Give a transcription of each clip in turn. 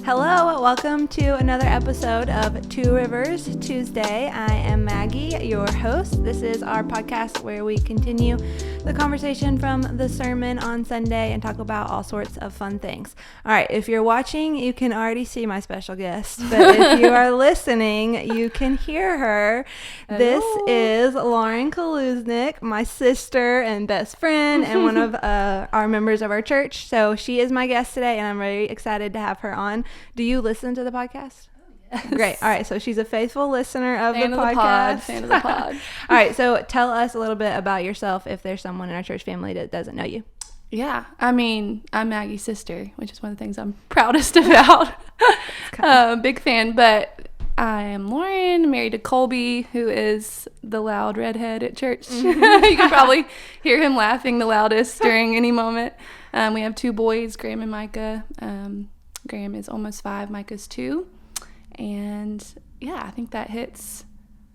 Hello, welcome to another episode of Two Rivers Tuesday. I am Maggie, your host. This is our podcast where we continue the conversation from the sermon on Sunday and talk about all sorts of fun things. All right, if you're watching, you can already see my special guest, but if you are listening, you can hear her. Hello. This is Lauren Kaluznik, my sister and best friend and one of our members of our church. So she is my guest today, and I'm very excited to have her on. Do you listen to the podcast? Yes. Great. All right. So she's a faithful listener of Fan the of podcast. Fan of the pod. All right. So tell us a little bit about yourself if there's someone in our church family that doesn't know you. Yeah. I mean, I'm Maggie's sister, which is one of the things I'm proudest about. Big fan. But I am Lauren, married to Colby, who is the loud redhead at church. Mm-hmm. You can probably hear him laughing the loudest during any moment. We have two boys, Graham and Micah. Graham is almost 5, Micah's 2. And yeah, I think that hits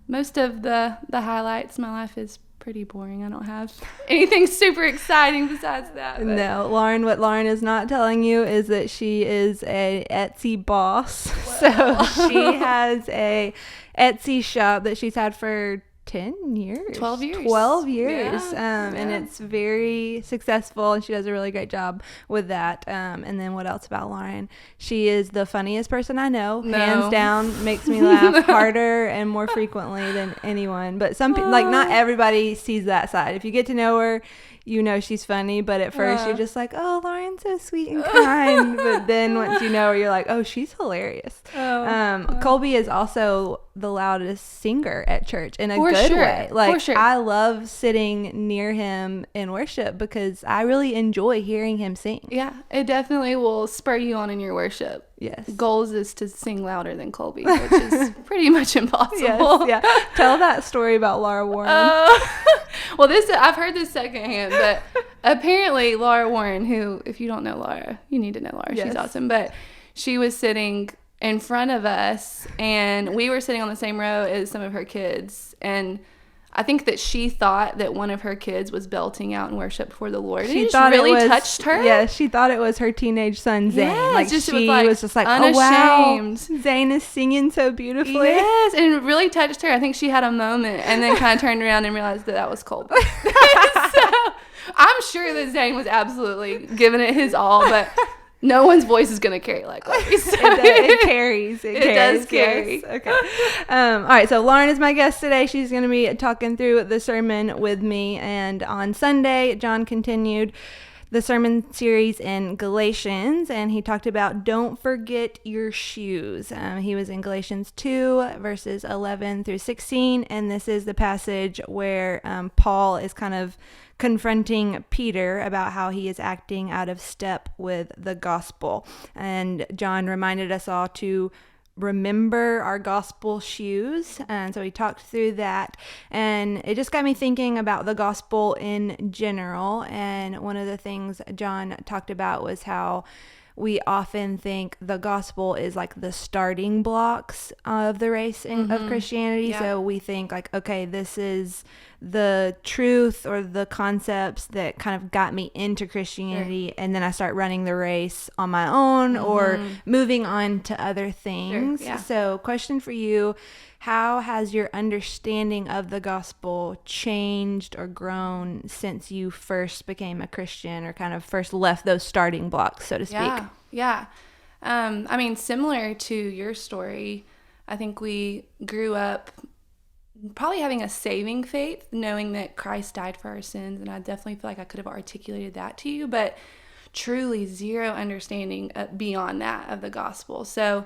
most of the highlights. My life is pretty boring. I don't have anything super exciting besides that. But. No, Lauren, what Lauren is not telling you is that she is a Etsy boss. Well. So she has a Etsy shop that she's had for 10 years 12 years 12 years yeah. And it's very successful, and she does a really great job with that. And then what else about Lauren? She is the funniest person I know. Hands down, makes me laugh harder and more frequently than anyone. But some people, like, not everybody sees that side. If you get to know her, you know she's funny, but at first you're just like, oh, Lauren's so sweet and kind. But then once you know her, you're like, oh, she's hilarious. Colby is also the loudest singer at church in a good way. Like, I love sitting near him in worship because I really enjoy hearing him sing. Yeah, it definitely will spur you on in your worship. Yes. Goals is to sing louder than Colby, which is pretty much impossible. Yes, yeah. Tell that story about Laura Warren. Well, I've heard this secondhand, but apparently Laura Warren, who, if you don't know Laura, you need to know Laura. Yes. She's awesome. But she was sitting in front of us, and we were sitting on the same row as some of her kids, and I think that she thought that one of her kids was belting out in worship before the Lord. She thought it really touched her. Yeah, she thought it was her teenage son, Zane. Yes, like, she was just like, unashamed. Oh, wow, Zane is singing so beautifully. Yes, and it really touched her. I think she had a moment and then kind of turned around and realized that was Colby. So I'm sure that Zane was absolutely giving it his all, but no one's voice is going to carry like Colby's. So. It carries. It does carry. Yes. Okay. All right. So Lauren is my guest today. She's going to be talking through the sermon with me. And on Sunday, John continued the sermon series in Galatians, and he talked about don't forget your shoes. He was in Galatians 2, verses 11 through 16. And this is the passage where Paul is kind of confronting Peter about how he is acting out of step with the gospel. And John reminded us all to remember our gospel shoes. And so he talked through that. And it just got me thinking about the gospel in general. And one of the things John talked about was how we often think the gospel is like the starting blocks of the race of Christianity. Yeah. So we think like, okay, this is the truth or the concepts that kind of got me into Christianity. Sure. And then I start running the race on my own or moving on to other things. Sure. Yeah. So question for you, how has your understanding of the gospel changed or grown since you first became a Christian or kind of first left those starting blocks, so to speak? Yeah. I mean, similar to your story, I think we grew up probably having a saving faith, knowing that Christ died for our sins. And I definitely feel like I could have articulated that to you, but truly zero understanding beyond that of the gospel. So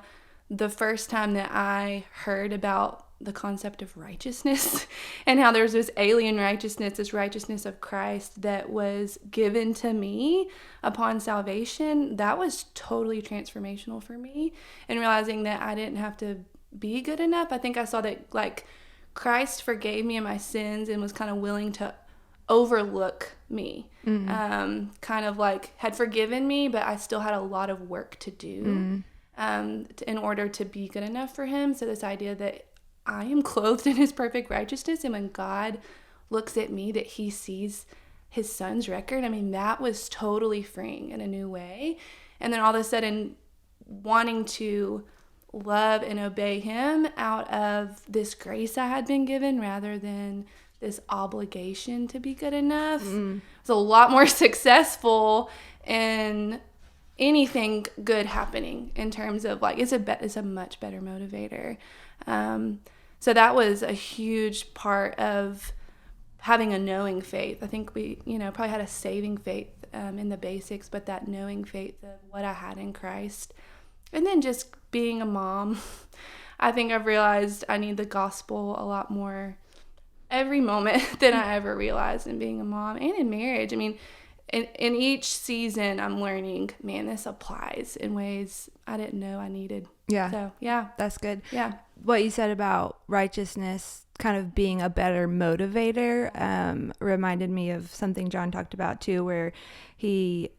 the first time that I heard about the concept of righteousness and how there's this alien righteousness, this righteousness of Christ that was given to me upon salvation, that was totally transformational for me. And realizing that I didn't have to be good enough. I think I saw that like Christ forgave me of my sins and was kind of willing to overlook me. Kind of like had forgiven me, but I still had a lot of work to do in order to be good enough for him. So this idea that I am clothed in his perfect righteousness, and when God looks at me, that he sees his son's record. I mean, that was totally freeing in a new way. And then all of a sudden, wanting to love and obey him out of this grace I had been given rather than this obligation to be good enough. It's a lot more successful in anything good happening in terms of like, it's a much better motivator. So that was a huge part of having a knowing faith. I think we, probably had a saving faith in the basics, but that knowing faith of what I had in Christ. And then just being a mom, I think I've realized I need the gospel a lot more every moment than I ever realized in being a mom and in marriage. I mean, in each season, I'm learning, man, this applies in ways I didn't know I needed. Yeah. So, yeah. That's good. Yeah. What you said about righteousness kind of being a better motivator reminded me of something John talked about too, where he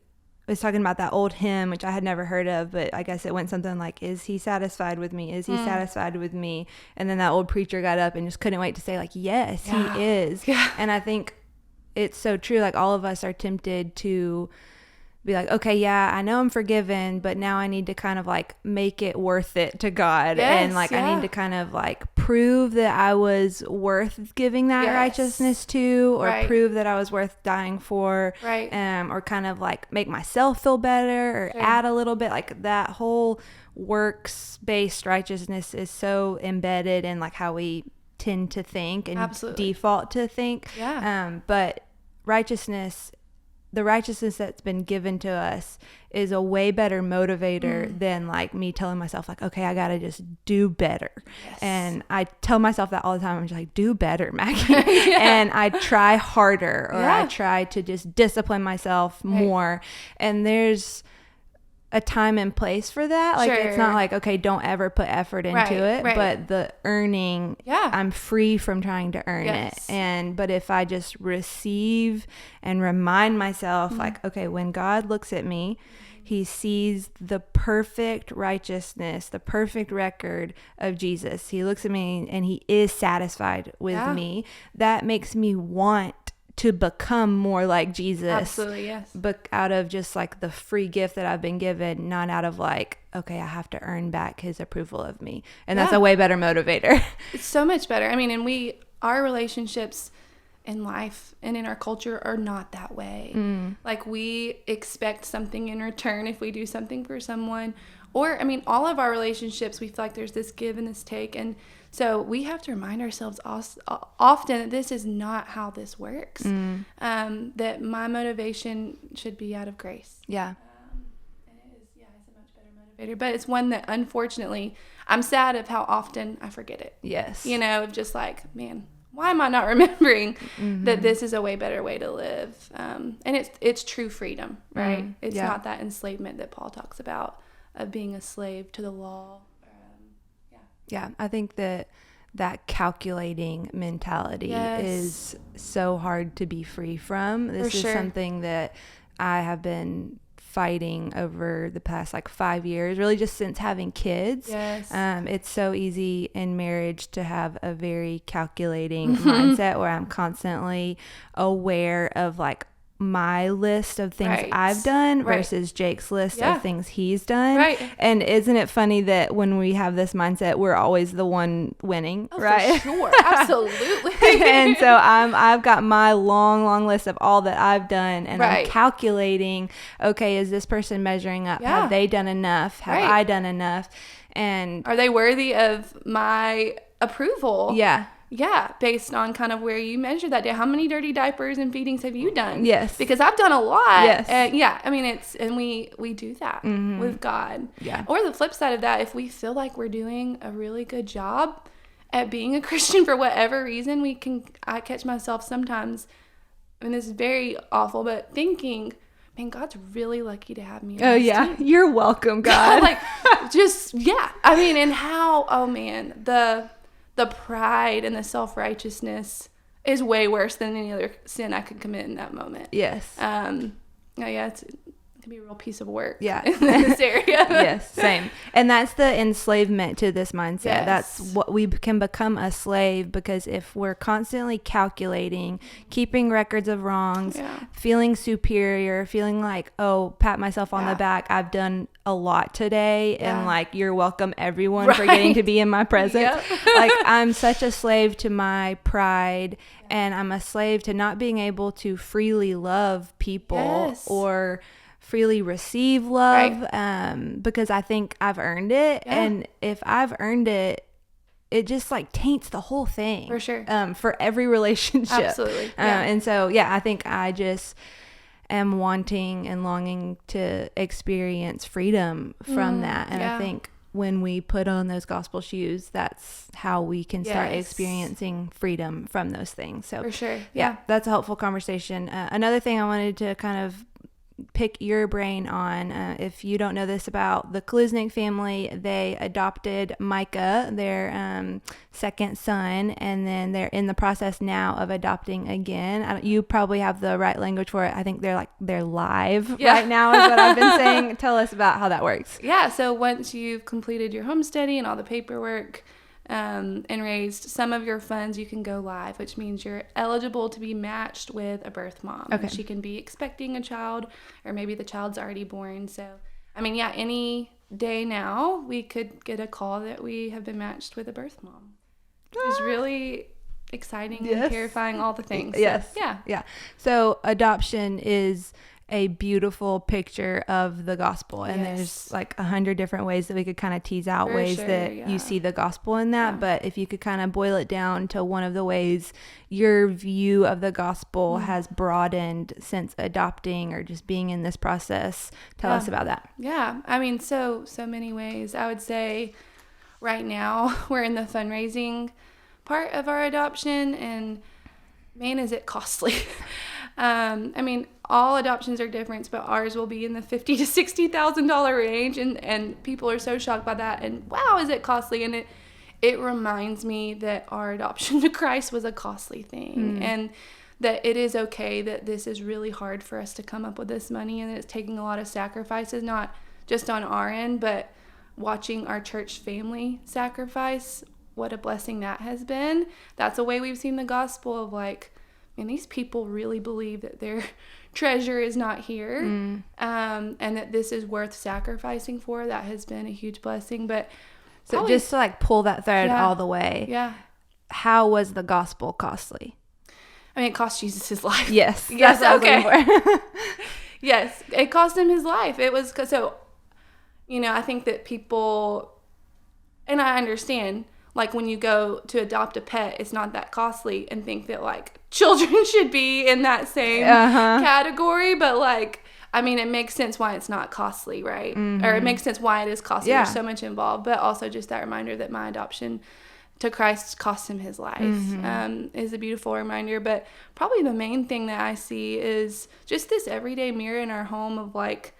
was talking about that old hymn, which I had never heard of, but I guess it went something like, is he satisfied with me? Is he satisfied with me? And then that old preacher got up and just couldn't wait to say like, yes, he is. Yeah. And I think it's so true. Like all of us are tempted to be like, okay, yeah, I know I'm forgiven, but now I need to kind of like make it worth it to God. Yes, and like, I need to kind of like prove that I was worth giving that righteousness to, or prove that I was worth dying for. Right. Or kind of like make myself feel better, or add a little bit. Like that whole works-based righteousness is so embedded in like how we tend to think and default to think. Yeah. But the righteousness that's been given to us is a way better motivator than like me telling myself like, okay, I gotta just do better. Yes. And I tell myself that all the time. I'm just like, do better, Maggie. And I try harder, or I try to just discipline myself more. And there's a time and place for that. Like it's not like, okay, don't ever put effort into it, but the earning, I'm free from trying to earn it. But if I just receive and remind myself like, okay, when God looks at me, he sees the perfect righteousness, the perfect record of Jesus. He looks at me and he is satisfied with me. That makes me want to become more like Jesus. Absolutely, yes. But out of just like the free gift that I've been given, not out of like, okay, I have to earn back his approval of me. And that's a way better motivator. It's so much better. I mean, and our relationships in life and in our culture are not that way. Like we expect something in return if we do something for someone. Or, I mean, all of our relationships, we feel like there's this give and this take. And so we have to remind ourselves often that this is not how this works. That my motivation should be out of grace. Yeah. And it is, it's a much better motivator. But it's one that, unfortunately, I'm sad of how often I forget it. Yes. Just like, man, why am I not remembering that this is a way better way to live? And it's true freedom, right? It's not that enslavement that Paul talks about of being a slave to the law. Yeah, I think that calculating mentality is so hard to be free from. This is something that I have been fighting over the past like 5 years, really just since having kids. Yes. It's so easy in marriage to have a very calculating mindset where I'm constantly aware of like my list of things I've done versus Jake's list of things he's done. Right. And isn't it funny that when we have this mindset, we're always the one winning, right? For sure. Absolutely. And so I've got my long list of all that I've done, and I'm calculating, okay, is this person measuring up? Have they done enough? Have I done enough? And are they worthy of my approval? Yeah, based on kind of where you measure that day. How many dirty diapers and feedings have you done? Yes. Because I've done a lot. Yes. I mean, we do that with God. Yeah. Or the flip side of that, if we feel like we're doing a really good job at being a Christian for whatever reason, I catch myself sometimes, and this is very awful, but thinking, man, God's really lucky to have me on this team. You're welcome, God. I mean, and how, oh man, the pride and the self-righteousness is way worse than any other sin I could commit in that moment. Yes. It's to be a real piece of work. Yeah. In this area. Yes, same. And that's the enslavement to this mindset. Yes. That's what we can become a slave, because if we're constantly calculating, keeping records of wrongs, feeling superior, feeling like, oh, pat myself on the back, I've done a lot today, and like, you're welcome everyone for getting to be in my presence. Like, I'm such a slave to my pride, and I'm a slave to not being able to freely love people or freely receive love, because I think I've earned it. And if I've earned it, it just like taints the whole thing. For sure. For every relationship. Absolutely. And so, I think I just am wanting and longing to experience freedom from that. And I think when we put on those gospel shoes, that's how we can start experiencing freedom from those things. So for sure. That's a helpful conversation. Another thing I wanted to kind of pick your brain on, if you don't know this about the Kluznik family, they adopted Micah, their second son, and then they're in the process now of adopting again. You probably have the right language for it. I think they're live right now is what I've been saying. Tell us about how that works. So once you've completed your homesteading and all the paperwork, and raised some of your funds, you can go live, which means you're eligible to be matched with a birth mom. Okay. She can be expecting a child, or maybe the child's already born. So, I mean, any day now we could get a call that we have been matched with a birth mom. Which is really exciting and terrifying, all the things. So, So adoption is a beautiful picture of the gospel, and there's like 100 different ways that we could kind of tease out ways that you see the gospel in that. But if you could kind of boil it down to one of the ways your view of the gospel has broadened since adopting or just being in this process, tell us about that. I mean, so many ways. I would say right now we're in the fundraising part of our adoption, and man, is it costly. I mean, all adoptions are different, but ours will be in the $50,000 to $60,000 range, and people are so shocked by that. And wow, is it costly? And it reminds me that our adoption to Christ was a costly thing, and that it is okay that this is really hard for us to come up with this money, and it's taking a lot of sacrifices, not just on our end, but watching our church family sacrifice. What a blessing that has been. That's a way we've seen the gospel of like, and these people really believe that their treasure is not here, and that this is worth sacrificing for. That has been a huge blessing. But so just to like pull that thread all the way, how was the gospel costly? I mean, it cost Jesus his life. Yes. Yes. Okay. Yes, it cost him his life. It was so. I think that people, and I understand. Like when you go to adopt a pet, it's not that costly, and think that like children should be in that same category. But like, I mean, it makes sense why it's not costly, right? Or it makes sense why it is costly. There's so much involved, but also just that reminder that my adoption to Christ cost him his life is a beautiful reminder. But probably the main thing that I see is just this everyday mirror in our home of like,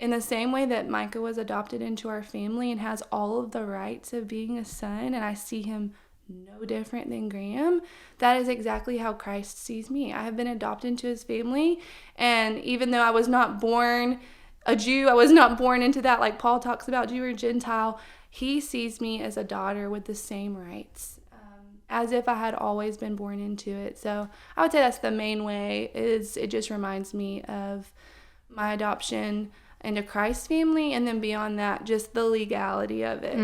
in the same way that Micah was adopted into our family and has all of the rights of being a son, and I see him no different than Graham, that is exactly how Christ sees me. I have been adopted into his family, and even though I was not born a Jew, I was not born into that, like Paul talks about Jew or Gentile, he sees me as a daughter with the same rights, as if I had always been born into it. So I would say that's the main way, is it just reminds me of my adoption into Christ's family, and then beyond that, just the legality of it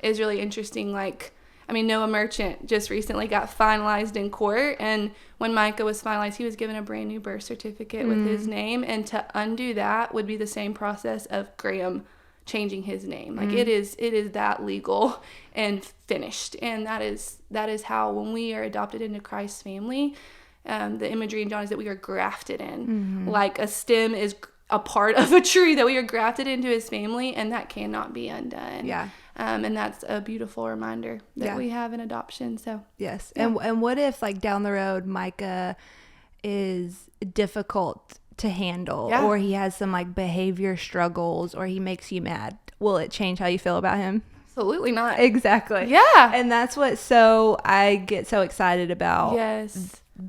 is really interesting. Like, I mean, Noah Merchant just recently got finalized in court, and when Micah was finalized, he was given a brand new birth certificate with his name, and to undo that would be the same process of Graham changing his name. Like it is that legal and finished, and that is how, when we are adopted into Christ's family, the imagery in John is that we are grafted in, like a stem is a part of a tree, that we are grafted into his family, and that cannot be undone. And that's a beautiful reminder that we have in adoption. So yes. And what if like down the road Micah is difficult to handle, or he has some like behavior struggles, or he makes you mad? Will it change how you feel about him? Absolutely not. Exactly. Yeah. And that's what I get so excited about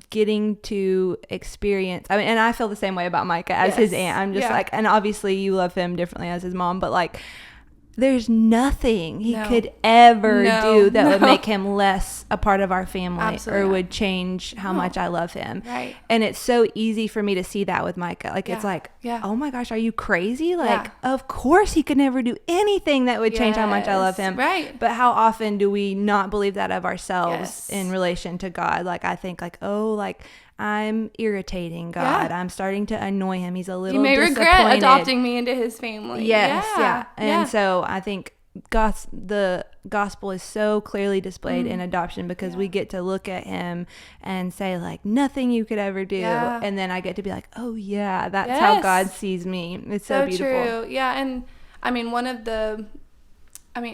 getting to experience, I mean, and I feel the same way about Micah as his aunt. I'm just like, and obviously you love him differently as his mom, but like, there's nothing he could ever do that would make him less a part of our family or would change how much I love him. Right. And it's so easy for me to see that with Micah. Like, it's like, oh my gosh, are you crazy? Like, of course he could never do anything that would change how much I love him. Right. But how often do we not believe that of ourselves in relation to God? Like, I think like, oh, like, I'm irritating God. I'm starting to annoy him. He's a little disappointed. You may regret adopting me into his family. Yes, yeah. And so I think the gospel is so clearly displayed in adoption because we get to look at him and say like, nothing you could ever do. And then I get to be like, oh yeah, that's how God sees me. It's so beautiful. True. Yeah. And I mean,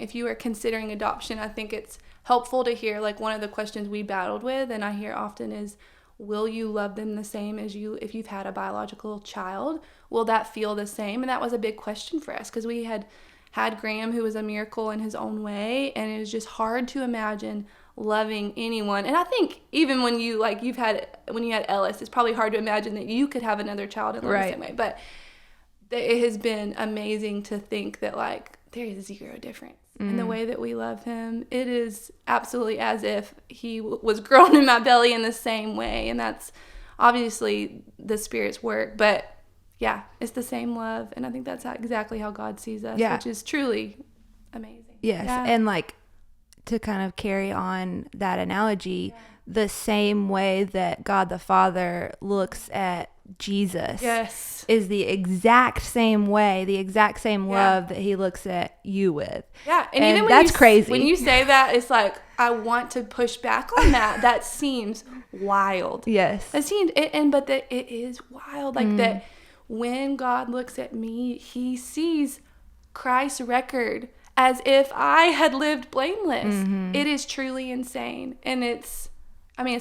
if you were considering adoption, I think it's helpful to hear like one of the questions we battled with, and I hear often is, will you love them the same as if you've had a biological child? Will that feel the same? And that was a big question for us because we had Graham, who was a miracle in his own way, and it was just hard to imagine loving anyone. And I think even when you had Ellis, it's probably hard to imagine that you could have another child and love the same way. But it has been amazing to think that like there is zero difference in the way that we love him. It is absolutely as if he was grown in my belly in the same way. And that's obviously the Spirit's work. But yeah, it's the same love. And I think that's exactly how God sees us, which is truly amazing. Yes. Yeah. And like to kind of carry on that analogy, the same way that God the Father looks at Jesus is the exact same way, the exact same love that he looks at you with. Yeah. And even that's crazy. When you say that, it's like, I want to push back on that. That seems wild. Yes. That seems, but that it is wild. Like that when God looks at me, he sees Christ's record as if I had lived blameless. It is truly insane. And it's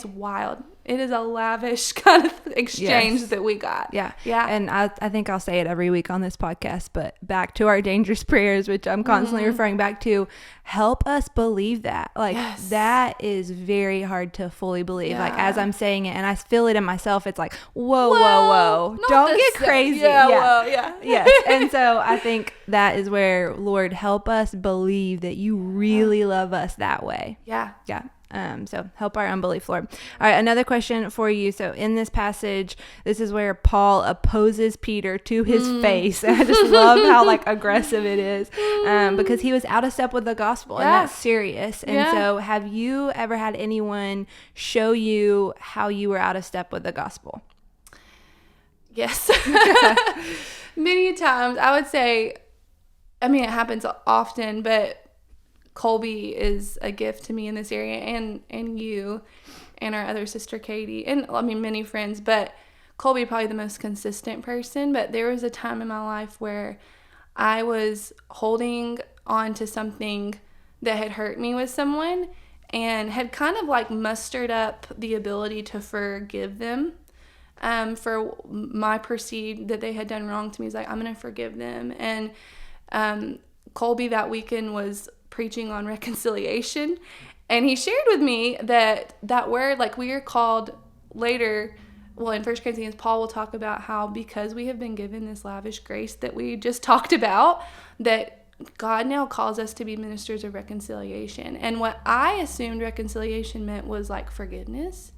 wild. It is a lavish kind of exchange that we got. Yeah. Yeah. And I think I'll say it every week on this podcast, but back to our dangerous prayers, which I'm constantly referring back to, help us believe that. Like that is very hard to fully believe. Yeah. Like as I'm saying it and I feel it in myself, it's like, whoa. Don't get crazy. Yes. And so I think that is where, Lord, help us believe that you really love us that way. Yeah. Yeah. So help our unbelief, Lord. All right, another question for you. So in this passage, this is where Paul opposes Peter to his face. And I just love how like aggressive it is because he was out of step with the gospel and that's serious. And so have you ever had anyone show you how you were out of step with the gospel? Yes. Many times. I would say, it happens often, but Colby is a gift to me in this area and you and our other sister Katie and many friends, but Colby probably the most consistent person. But there was a time in my life where I was holding on to something that had hurt me with someone and had kind of like mustered up the ability to forgive them for my perceived that they had done wrong to me. It's like, I'm going to forgive them. And Colby that weekend was preaching on reconciliation, and he shared with me that word, like we are called later, well in 1 Corinthians, Paul will talk about how because we have been given this lavish grace that we just talked about, that God now calls us to be ministers of reconciliation. And what I assumed reconciliation meant was like forgiveness.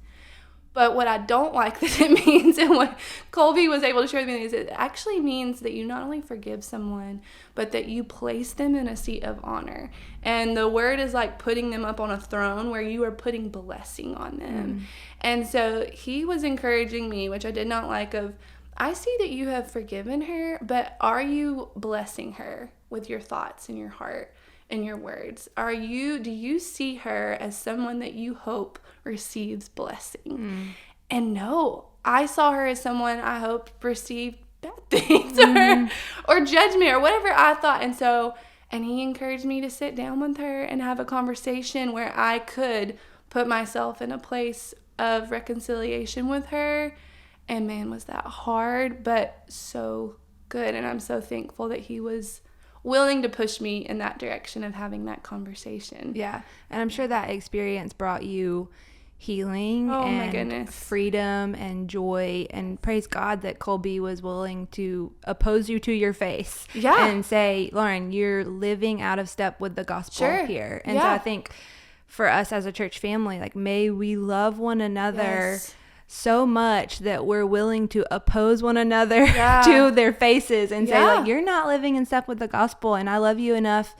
But what I don't like that it means, and what Colby was able to share with me, is it actually means that you not only forgive someone, but that you place them in a seat of honor. And the word is like putting them up on a throne where you are putting blessing on them. And so he was encouraging me, which I did not like, I see that you have forgiven her, but are you blessing her with your thoughts and your heart and your words? Do you see her as someone that you hope receives blessing? And no, I saw her as someone I hoped received bad things or judgment or whatever I thought. And he encouraged me to sit down with her and have a conversation where I could put myself in a place of reconciliation with her. And man, was that hard, but so good. And I'm so thankful that he was willing to push me in that direction of having that conversation. Yeah. And I'm sure that experience brought you healing Oh, my and goodness. freedom and joy. And praise God that Colby was willing to oppose you to your face. Yeah. And say, Lauren, you're living out of step with the gospel Sure. here. And so I think for us as a church family, like, may we love one another so much that we're willing to oppose one another to their faces and say, like, you're not living in step with the gospel, and I love you enough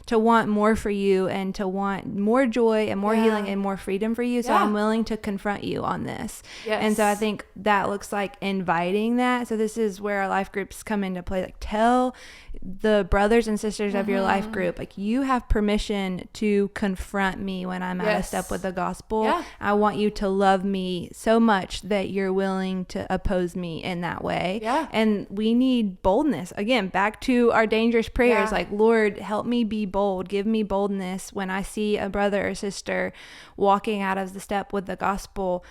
to want more for you and to want more joy and more healing and more freedom for you. So I'm willing to confront you on this. Yes. And so I think that looks like inviting that. So this is where our life groups come into play. Like, tell the brothers and sisters of your life group, like, you have permission to confront me when I'm out of step with the gospel. Yeah. I want you to love me so much that you're willing to oppose me in that way. Yeah. And we need boldness. Again, back to our dangerous prayers, like, Lord, help me be bold. Give me boldness when I see a brother or sister walking out of the step with the gospel.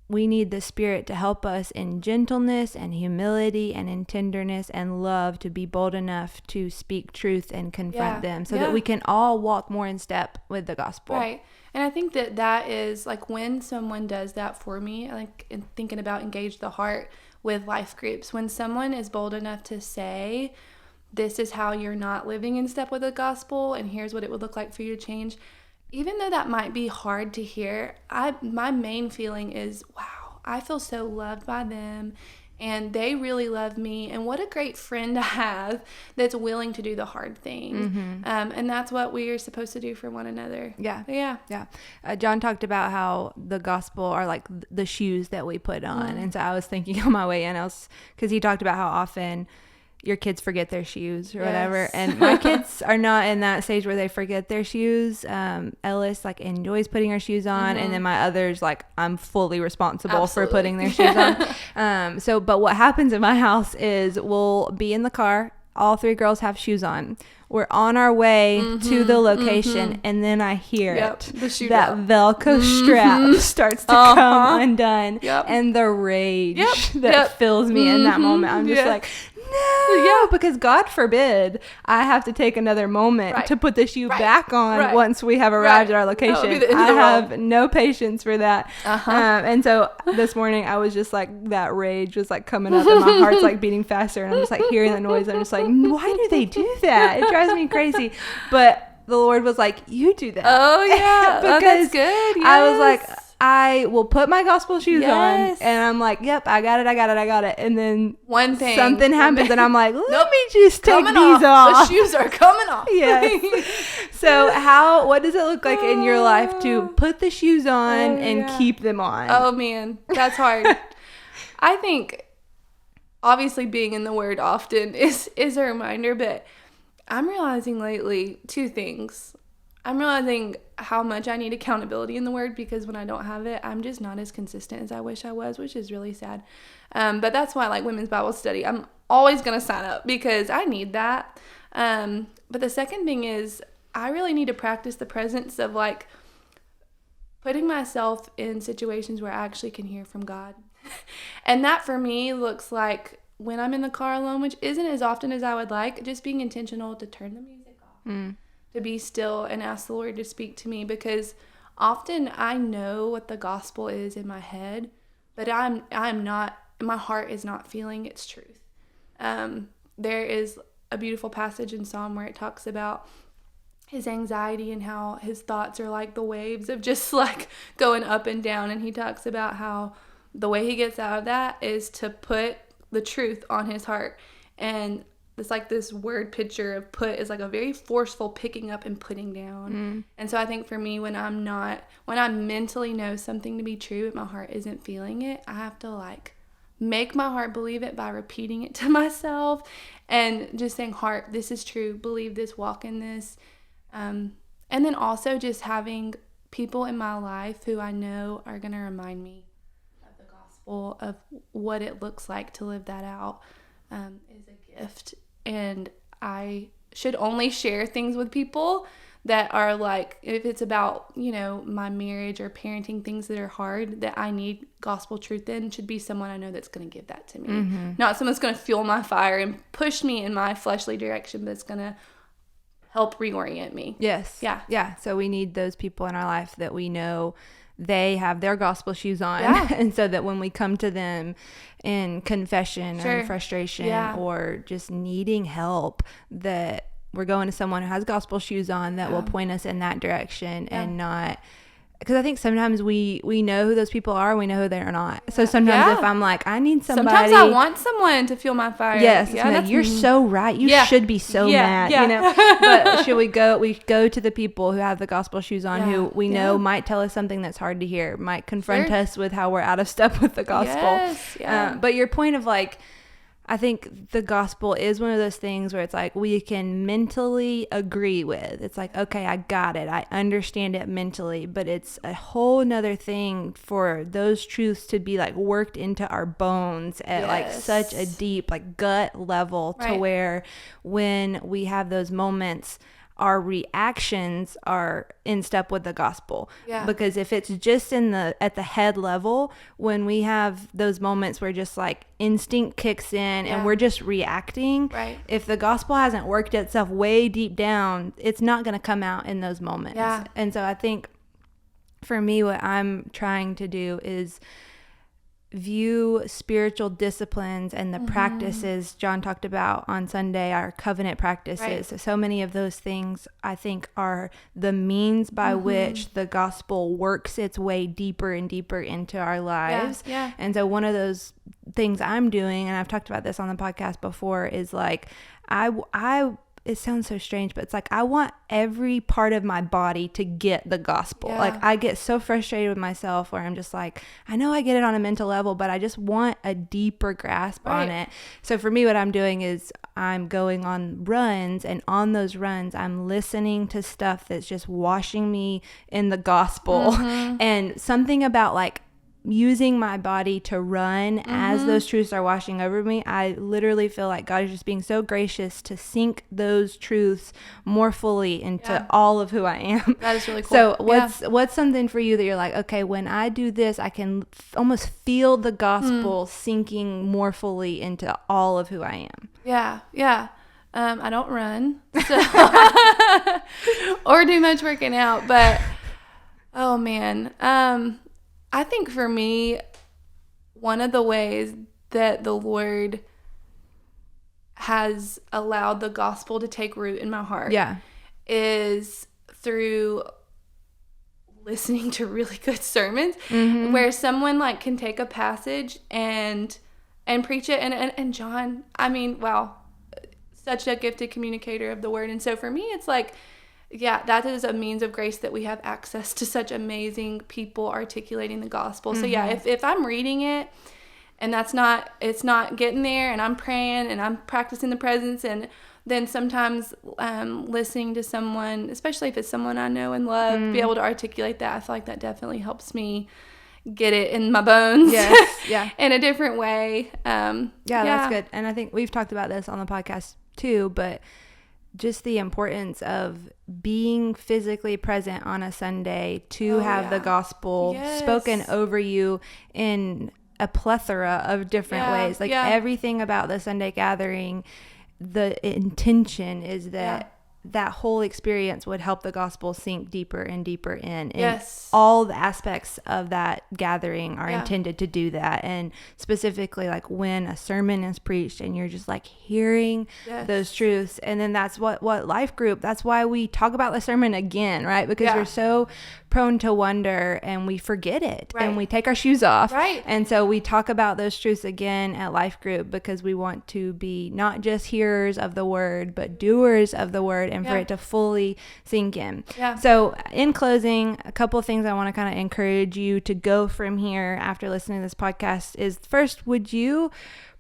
We need the Spirit to help us in gentleness and humility and in tenderness and love to be bold enough to speak truth and confront them so that we can all walk more in step with the gospel. Right. And I think that is like, when someone does that for me, like, in thinking about Engage the Heart with life groups, when someone is bold enough to say, this is how you're not living in step with the gospel, and here's what it would look like for you to change. Even though that might be hard to hear, my main feeling is, wow, I feel so loved by them, and they really love me, and what a great friend to have that's willing to do the hard thing. And that's what we are supposed to do for one another. Yeah. John talked about how the gospel are like the shoes that we put on. And so I was thinking on my way in, because he talked about how often your kids forget their shoes or whatever, and my kids are not in that stage where they forget their shoes. Ellis like enjoys putting her shoes on, and then my others, like, I'm fully responsible for putting their shoes on. But what happens in my house is we'll be in the car, all three girls have shoes on, we're on our way to the location, and then I hear it, that Velcro strap starts to come undone, and the rage that fills me in that moment. I'm just like, no, because God forbid I have to take another moment to put the shoe back on once we have arrived at our location. I have no patience for that. And so this morning I was just like, that rage was like coming up, and my heart's like beating faster, and I'm just like hearing the noise. I'm just like, why do they do that? It drives me crazy. But the Lord was like, you do that. Oh yeah. That's good. Yes. I was like, I will put my gospel shoes on, and I'm like, yep, I got it. And then something happens, and I'm like, let me just take these off. The shoes are coming off. So what does it look like in your life to put the shoes on and keep them on? Oh man, that's hard. I think obviously being in the Word often is a reminder, but I'm realizing lately two things. I'm realizing how much I need accountability in the Word, because when I don't have it, I'm just not as consistent as I wish I was, which is really sad. But that's why I like women's Bible study. I'm always going to sign up because I need that. But the second thing is, I really need to practice the presence of like putting myself in situations where I actually can hear from God. And that for me looks like when I'm in the car alone, which isn't as often as I would like, just being intentional to turn the music off. To be still and ask the Lord to speak to me, because often I know what the gospel is in my head, but I'm not, my heart is not feeling its truth. There is a beautiful passage in Psalm where it talks about his anxiety and how his thoughts are like the waves of just like going up and down, and he talks about how the way he gets out of that is to put the truth on his heart. And it's like this word picture of put is like a very forceful picking up and putting down. And so I think for me, when I mentally know something to be true, but my heart isn't feeling it, I have to like make my heart believe it by repeating it to myself and just saying, heart, this is true. Believe this, walk in this. And then also just having people in my life who I know are going to remind me of the gospel, of what it looks like to live that out, is a gift. And I should only share things with people that are like, if it's about, my marriage or parenting, things that are hard, that I need gospel truth in, should be someone I know that's going to give that to me. Not someone that's going to fuel my fire and push me in my fleshly direction, but it's going to help reorient me. Yes. Yeah. So we need those people in our life that we know they have their gospel shoes on. Yeah. And so that when we come to them in confession or in frustration or just needing help, that we're going to someone who has gospel shoes on that will point us in that direction and not... Because I think sometimes we know who those people are, we know who they're not. So sometimes if I'm like, I need somebody... Sometimes I want someone to feel my fire. Yes. Like, you're so right. You should be so mad. You know? But should we go to the people who have the gospel shoes on, who we know might tell us something that's hard to hear, might confront us with how we're out of step with the gospel. Yes. But your point of like... I think the gospel is one of those things where it's like we can mentally agree with. It's like, okay, I got it. I understand it mentally, but it's a whole nother thing for those truths to be like worked into our bones at like such a deep, like gut level to where when we have those moments, our reactions are in step with the gospel. Because if it's just at the head level, when we have those moments where just like instinct kicks in and we're just reacting, if the gospel hasn't worked itself way deep down, it's not going to come out in those moments. And so I think for me, what I'm trying to do is view spiritual disciplines and the practices John talked about on Sunday, our covenant practices. So many of those things I think are the means by which the gospel works its way deeper and deeper into our lives. And so one of those things I'm doing, and I've talked about this on the podcast before, is like it sounds so strange, but it's like I want every part of my body to get the gospel. Like I get so frustrated with myself where I'm just like, I know I get it on a mental level, but I just want a deeper grasp on it. So for me, what I'm doing is I'm going on runs, and on those runs, I'm listening to stuff that's just washing me in the gospel. And something about like using my body to run as those truths are washing over me, I literally feel like God is just being so gracious to sink those truths more fully into all of who I am. That is really cool. So what's something for you that you're like, okay, when I do this, I can almost feel the gospel sinking more fully into all of who I am? I don't run or do much working out, but oh man, I think for me, one of the ways that the Lord has allowed the gospel to take root in my heart is through listening to really good sermons where someone like can take a passage and preach it. And John, I mean, wow, such a gifted communicator of the word. And so for me, it's like, that is a means of grace that we have access to such amazing people articulating the gospel. So if I'm reading it and it's not getting there, and I'm praying and I'm practicing the presence, and then sometimes listening to someone, especially if it's someone I know and love, be able to articulate that, I feel like that definitely helps me get it in my bones in a different way. That's good. And I think we've talked about this on the podcast too, but just the importance of being physically present on a Sunday to have the gospel spoken over you in a plethora of different ways. Like everything about the Sunday gathering, the intention is that that whole experience would help the gospel sink deeper and deeper in. And all the aspects of that gathering are intended to do that. And specifically, like when a sermon is preached and you're just like hearing those truths. And then that's what life group, that's why we talk about the sermon again, right? Because we're so prone to wonder and we forget it and we take our shoes off. And so we talk about those truths again at life group because we want to be not just hearers of the word, but doers of the word, and for it to fully sink in. So in closing, a couple of things I want to kind of encourage you to go from here after listening to this podcast is, first, would you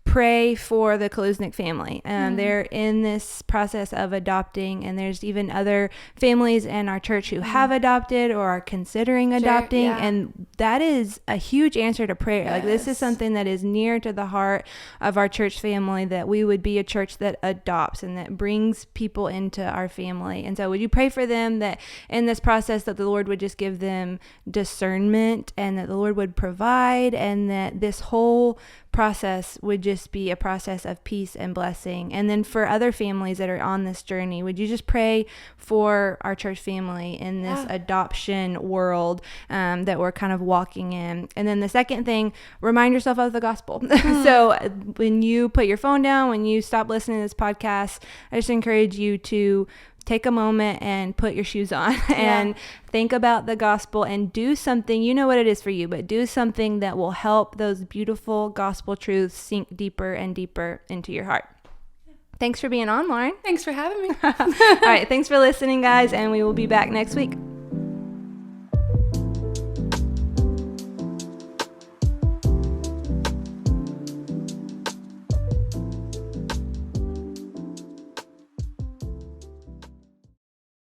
pray for the Kaluznik family? They're in this process of adopting, and there's even other families in our church who have adopted or are considering adopting, and that is a huge answer to prayer. Like this is something that is near to the heart of our church family, that we would be a church that adopts and that brings people into our family. And so would you pray for them, that in this process that the Lord would just give them discernment, and that the Lord would provide, and that this whole process would just be a process of peace and blessing. And then for other families that are on this journey, would you just pray for our church family in this adoption world that we're kind of walking in? And then the second thing, remind yourself of the gospel. So when you put your phone down, when you stop listening to this podcast, I just encourage you to take a moment and put your shoes on and think about the gospel and do something. You know what it is for you, but do something that will help those beautiful gospel truths sink deeper and deeper into your heart. Thanks for being on, Lauren. Thanks for having me. All right. Thanks for listening, guys. And we will be back next week.